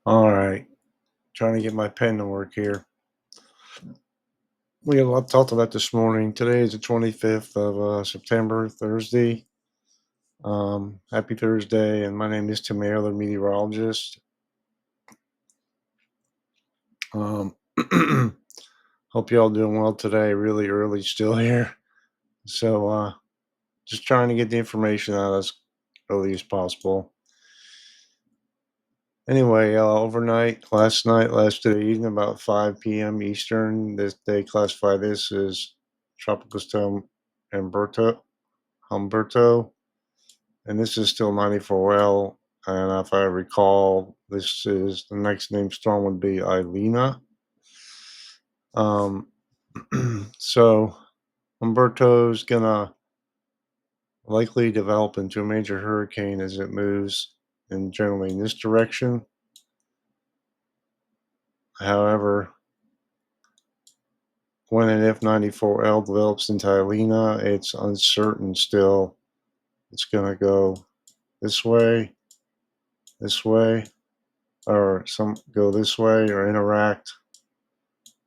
All right, trying to get my pen to work here. We have a lot to talk about this morning. Today is the 25th of September, Thursday. Happy Thursday, and my name is Tim Ealer, meteorologist. Um, hope you all doing well today. Really early still here, so just trying to get the information out as early as possible. Anyway, last night, last evening, about 5 p.m. Eastern, they classify this as tropical storm Humberto, and this is still 94L. And if I recall, the next named storm would be Ilena. Um, so Humberto's gonna likely develop into a major hurricane as it moves in generally in this direction. However, when and if 94L develops into Ilena, it's uncertain still. It's gonna go this way, or some go this way, or interact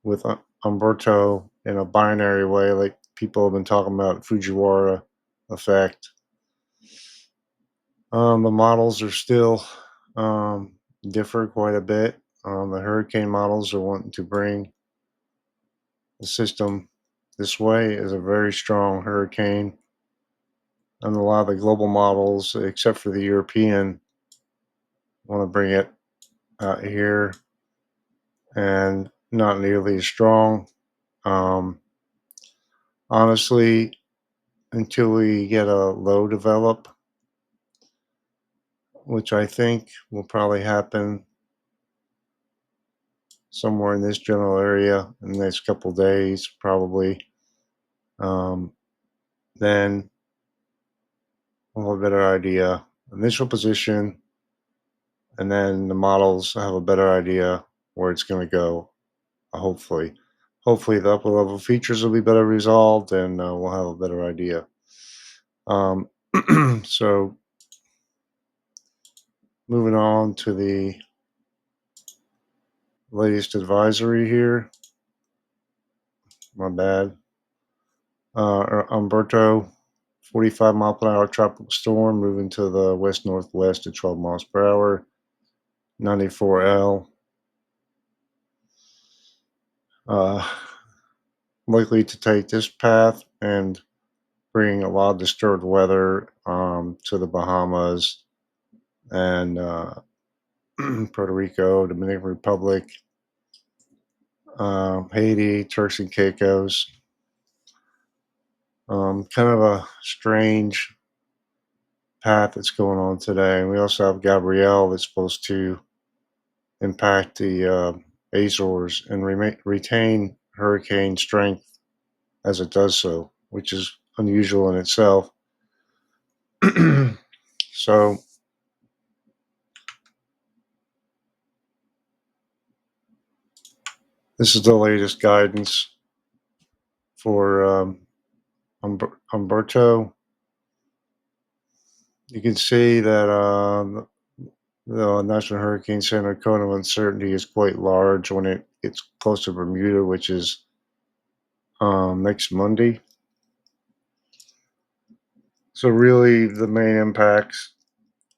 with Humberto in a binary way, like people have been talking about Fujiwara effect. The models are still differ quite a bit. The hurricane models are wanting to bring the system this way as a very strong hurricane, and a lot of the global models, except for the European, want to bring it out here and not nearly as strong. Um, Honestly, until we get a low develop, which I think will probably happen somewhere in this general area in the next couple days, probably. Um, then we'll have a better idea. Initial position, and then the models have a better idea where it's going to go. Hopefully, the upper level features will be better resolved, and we'll have a better idea. Um, so, moving on to the latest advisory here. My bad. Humberto, 45-mile-per-hour tropical storm moving to the west northwest at 12 miles per hour. 94L. Likely to take this path and bring a lot of disturbed weather to the Bahamas and Puerto Rico, Dominican Republic, Haiti, Turks and Caicos. Kind of a strange path that's going on today. And we also have Gabrielle that's supposed to impact the Azores and retain hurricane strength as it does so, which is unusual in itself. So, this is the latest guidance for Humberto. You can see that the National Hurricane Center cone of uncertainty is quite large when it gets close to Bermuda, which is next Monday. So really, the main impacts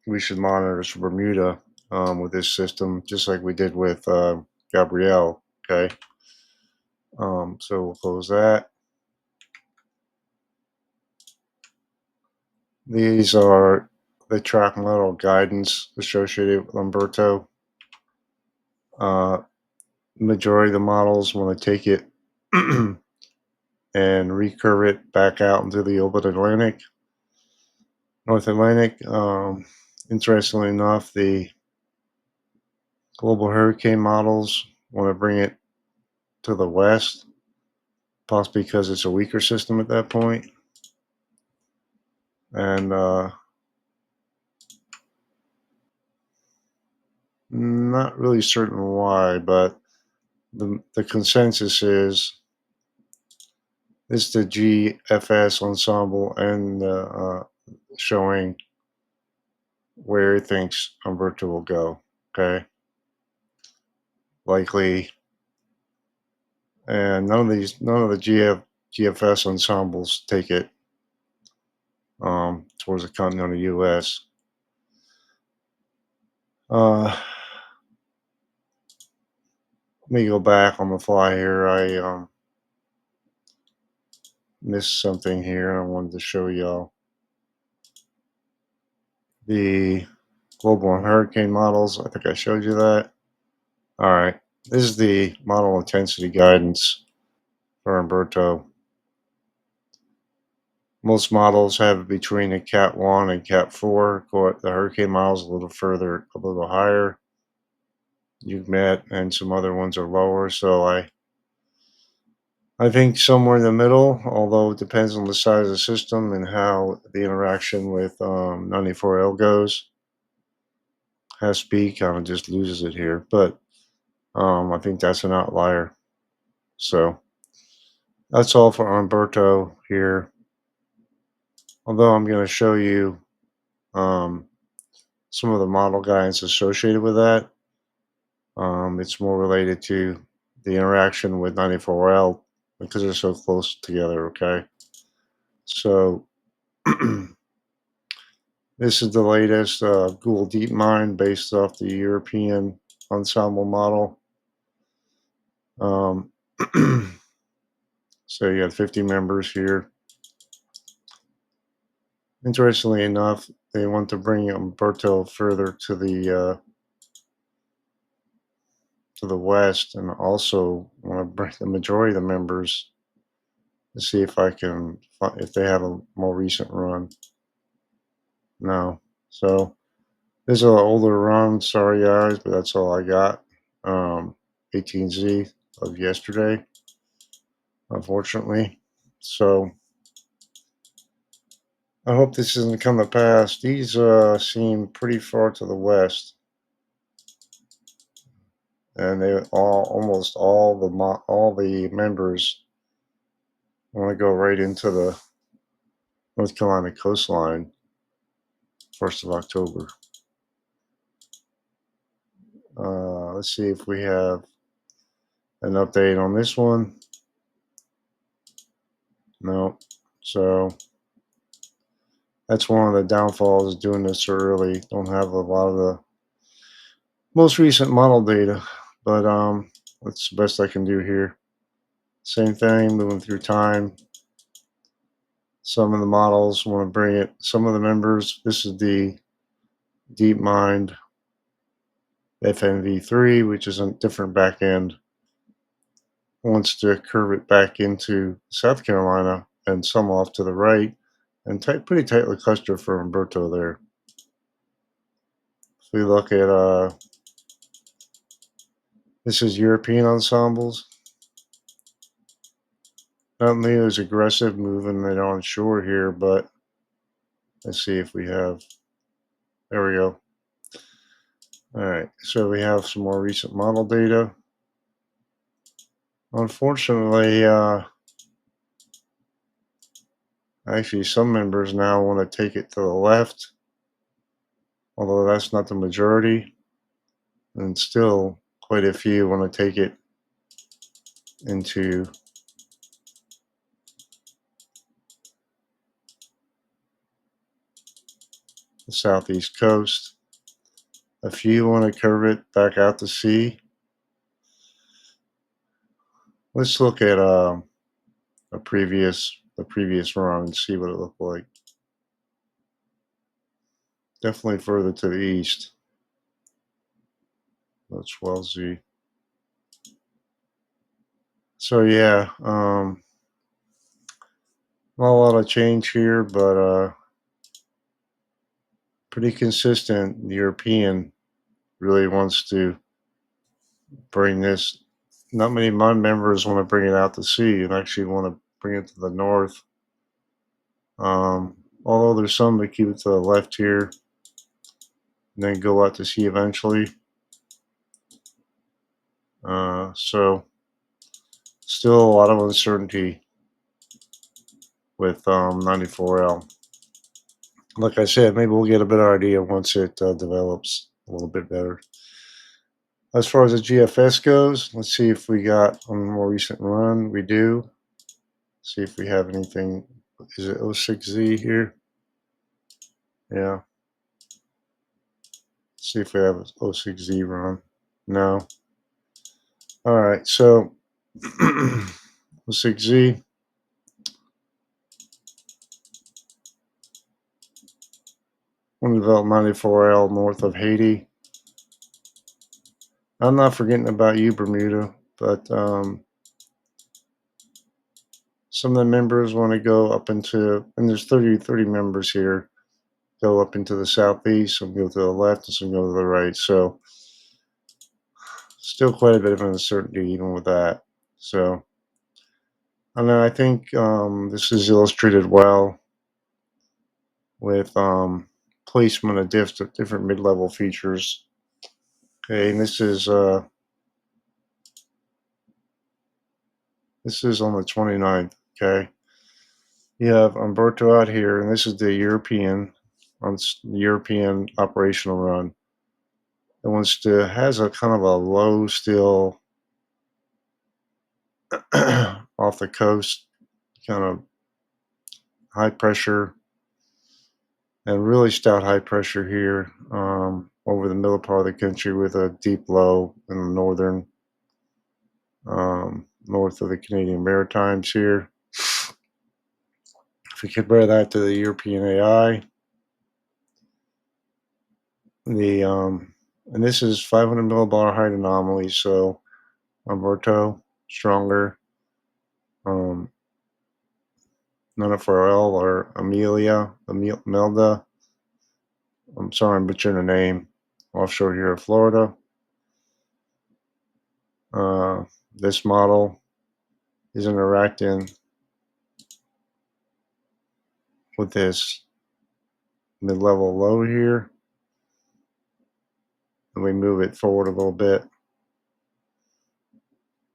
we should monitor is for Bermuda with this system, just like we did with Gabrielle. Okay, so we'll close that. These are the track model guidance associated with Humberto. Majority of the models want to take it and recurve it back out into the open Atlantic, North Atlantic. Interestingly enough, the global hurricane models want to bring it to the west, possibly because it's a weaker system at that point. And not really certain why, but the consensus is it's the GEFS ensemble and showing where it thinks Humberto will go. Okay. likely, and none of the GFS ensembles take it towards the continental U.S. Let me go back on the fly here. I missed something here. I wanted to show y'all the global and hurricane models. I think I showed you that. All right. This is the model intensity guidance for Humberto. Most models have between a Cat 1 and Cat 4. The hurricane models a little further, a little higher. You've met, and some other ones are lower. So I think somewhere in the middle, although it depends on the size of the system and how the interaction with 94L goes. HAFSB kind of just loses it here, but I think that's an outlier. So that's all for Humberto here. Although I'm going to show you um, some of the model guidance associated with that. It's more related to the interaction with 94L because they're so close together, okay? So this is the latest Google DeepMind based off the European ensemble model. Um, so you got 50 members here. Interestingly enough, they want to bring Humberto further to the west, and also want to bring the majority of the members to see if I can if they have a more recent run. No, so this is an older run. Sorry guys, but that's all I got. 18Z of yesterday, unfortunately. So I hope this doesn't come to pass. These seem pretty far to the west, and they almost all the members want to go right into the North Carolina coastline, 1st of October. Let's see if we have an update on this one. No. So that's one of the downfalls of doing this so early. Don't have a lot of the most recent model data, but that's the best I can do here. Same thing, moving through time. Some of the models want to bring it. Some of the members, this is the DeepMind FNV3, which is a different back end, wants to curve it back into South Carolina and some off to the right, and pretty tightly clustered for Humberto there. If we look at this is European ensembles. Not nearly as aggressive moving it on shore here, but let's see if we have. There we go. All right, so we have some more recent model data. Unfortunately, actually, some members now want to take it to the left, although that's not the majority, and still quite a few want to take it into the southeast coast. A few want to curve it back out to sea. Let's look at the previous run and see what it looked like. Definitely further to the east. That's 12Z. So yeah, not a lot of change here, but pretty consistent. The European really wants to bring this. Not many MUN members want to bring it out to sea and actually want to bring it to the north. Although there's some that keep it to the left here and then go out to sea eventually. So still a lot of uncertainty with 94L. Like I said, maybe we'll get a better idea once it develops a little bit better. As far as the GFS goes, let's see if we got on a more recent run. We do. See if we have anything. Is it 06Z here? Yeah. See if we have a 06Z run. No. All right. So 06Z. Want to develop 94L north of Haiti. I'm not forgetting about you, Bermuda, but some of the members want to go up into, and there's 30 members here, go up into the southeast, some go to the left, and some go to the right. So still quite a bit of uncertainty even with that. So and then I think this is illustrated well with placement of different mid-level features. Okay, and this is on the 29th. Okay, you have Humberto out here, and this is the European operational run. It has a kind of a low still off the coast, kind of high pressure and really stout high pressure here over the middle part of the country with a deep low in the north of the Canadian Maritimes here. If we compare that to the European AI, and this is 500 millibar height anomaly, so Humberto stronger, none of RL or Melda. I'm sorry, I'm butchering the name. Offshore here of Florida. This model is interacting with this mid-level low here, and we move it forward a little bit.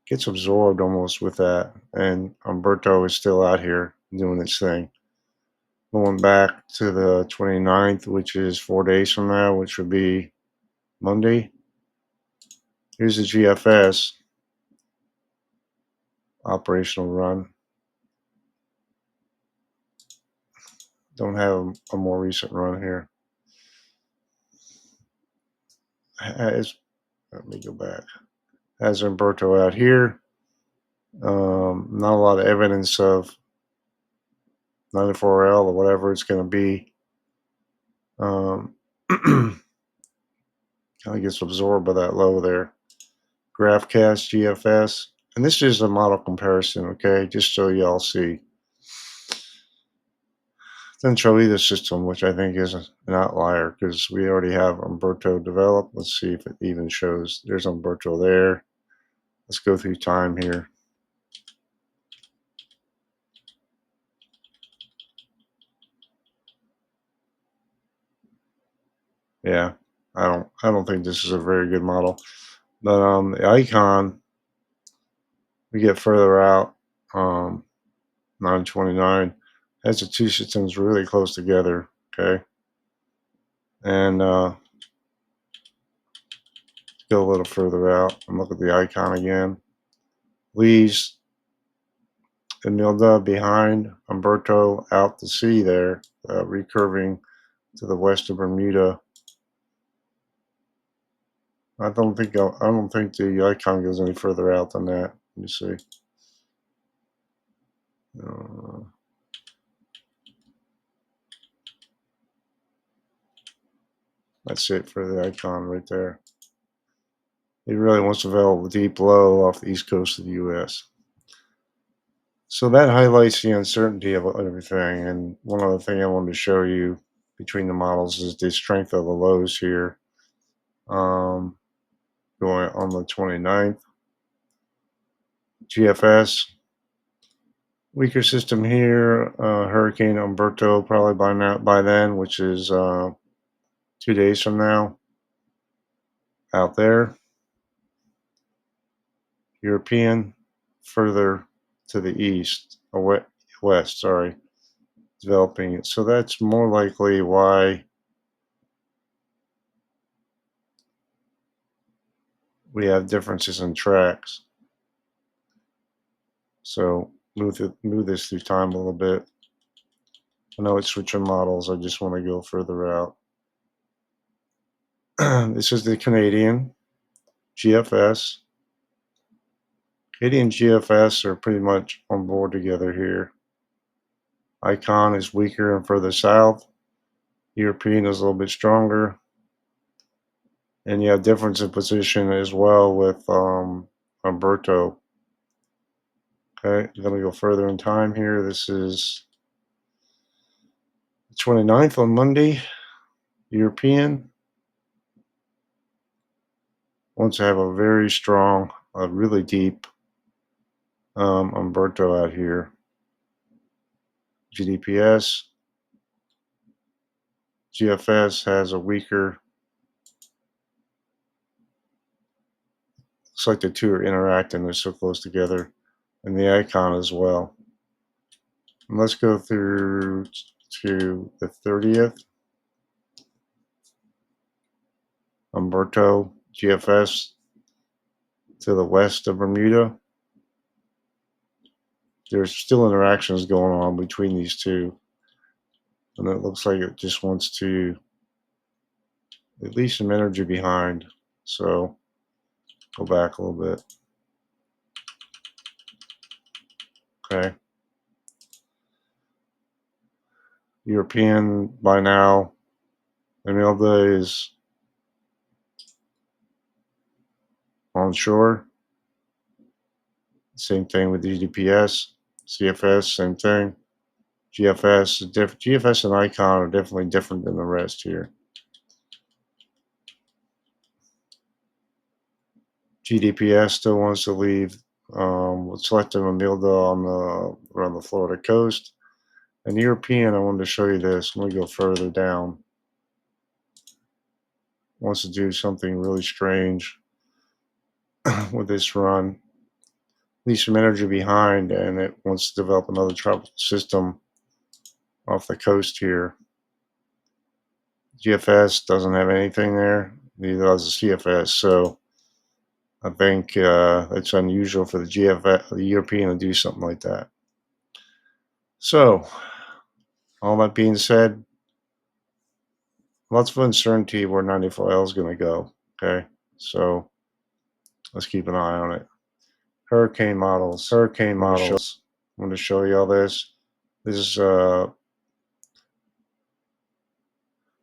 Gets absorbed almost with that, and Humberto is still out here doing its thing. Going back to the 29th, which is 4 days from now, which would be Monday. Here's the GFS operational run. Don't have a more recent run here. Let me go back. Has Humberto out here. Not a lot of evidence of 94L or whatever it's going to be. Kind of gets absorbed by that low there. GraphCast GFS, and this is a model comparison, okay, just so y'all see. Then show either system, which I think is an outlier because we already have Humberto developed. Let's see if it even shows. There's Humberto there. Let's go through time here. Yeah, I don't think this is a very good model. But the icon, we get further out, 929, has the two systems really close together, okay? And go a little further out and look at the icon again. Leaves Emilda behind, Humberto out to sea there, recurving to the west of Bermuda. I don't think the icon goes any further out than that. Let me see. That's it for the icon right there. It really wants to develop a deep low off the east coast of the U.S. So that highlights the uncertainty of everything. And one other thing I wanted to show you between the models is the strength of the lows here. Going on the 29th. GFS. Weaker system here. Hurricane Humberto probably by then, which is 2 days from now. Out there. European further to the east, or west, sorry, developing it. So that's more likely why we have differences in tracks. So move this through time a little bit. I know it's switching models. I just want to go further out. This is the Canadian GFS. Canadian GFS are pretty much on board together here. Icon is weaker and further south. European is a little bit stronger. And you have difference in position as well with Humberto. Okay, I'm going to go further in time here. This is the 29th on Monday. European wants to have a very strong, really deep Humberto out here. GDPS. GFS has a weaker. Looks like the two are interacting. They're so close together. And the icon as well. And let's go through to the 30th. Humberto, GFS to the west of Bermuda. There's still interactions going on between these two. And it looks like it just wants to leave some energy behind. So go back a little bit. Okay. European by now. Imelda is onshore. Same thing with GDPS. CFS, same thing. GFS is different. GFS and icon are definitely different than the rest here. GDPS still wants to leave. Selecting Imelda on around the Florida coast. And European, I wanted to show you this. Let me go further down. Wants to do something really strange with this run. Leave some energy behind, and it wants to develop another tropical system off the coast here. GFS doesn't have anything there. Neither does the CFS. So I think it's unusual for the GFS, the European, to do something like that. So all that being said, lots of uncertainty where 94L is going to go. Okay, so let's keep an eye on it. Hurricane models. I'm going to show you all this. This is one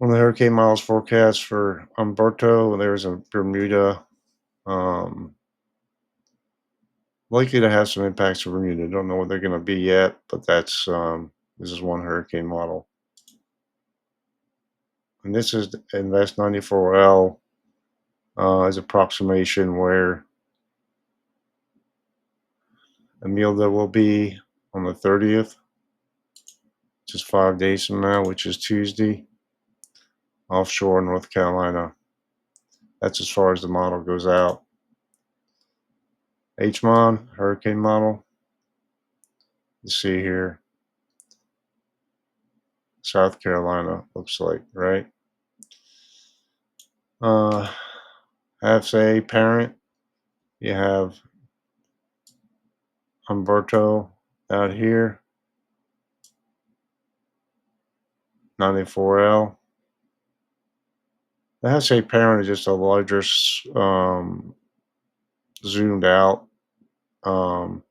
of the hurricane models forecast for Humberto. There's a Bermuda. Likely to have some impacts to Bermuda. Don't know what they're going to be yet, but that's this is one hurricane model. And this is Invest 94L as approximation where Imelda will be on the 30th, which is 5 days from now, which is Tuesday, offshore North Carolina. That's as far as the model goes out. HMON, hurricane model. You see here, South Carolina looks like, right? HAFSA parent, you have Humberto out here, 94L. The HAFSA parent is just a larger, zoomed out, and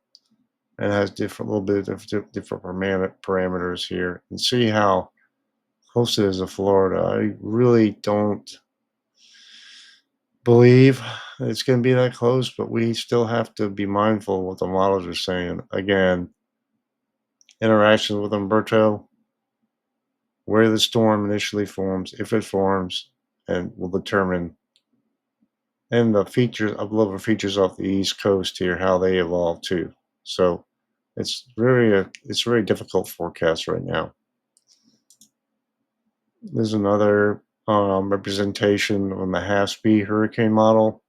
has little bit of different parameters here. And see how close it is to Florida. I really don't believe it's going to be that close, but we still have to be mindful of what the models are saying. Again, interactions with Humberto, where the storm initially forms, if it forms, and will determine, and the features, upload features off the East Coast here, how they evolve too. So it's very difficult forecast right now. There's another representation on the HAFSB hurricane model.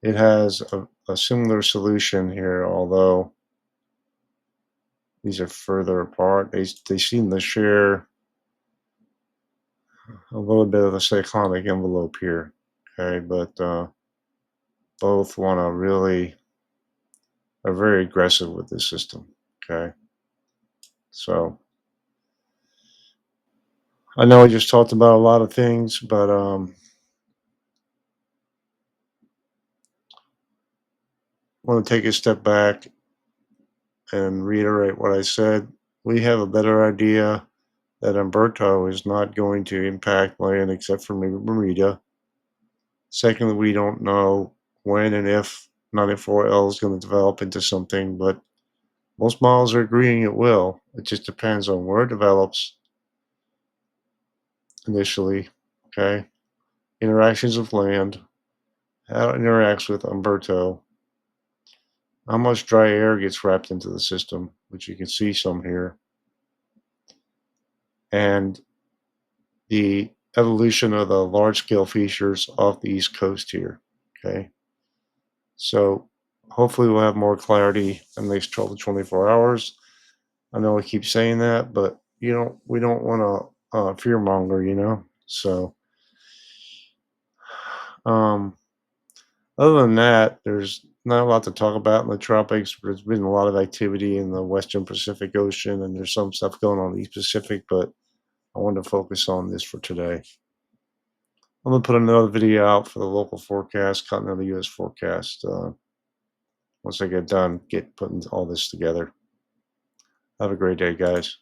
It has a similar solution here, although these are further apart. They seem to share a little bit of the cyclonic envelope here. Okay, but both want to really are very aggressive with this system. Okay. So I know I just talked about a lot of things, but I want to take a step back and reiterate what I said. We have a better idea that Humberto is not going to impact land except for maybe Merida. Secondly, we don't know when and if 94L is going to develop into something, but most models are agreeing it will. It just depends on where it develops initially, okay? Interactions with land, how it interacts with Humberto, how much dry air gets wrapped into the system, which you can see some here, and the evolution of the large scale features off the East Coast here, okay? So hopefully we'll have more clarity in the next 12 to 24 hours. I know I keep saying that, but we don't want to fear monger, So, um, other than that, there's not a lot to talk about in the tropics. There's been a lot of activity in the Western Pacific Ocean, and there's some stuff going on in the East Pacific, but I wanted to focus on this for today. I'm gonna put another video out for the local forecast, continental U.S. forecast. Once I get done, putting all this together. Have a great day, guys.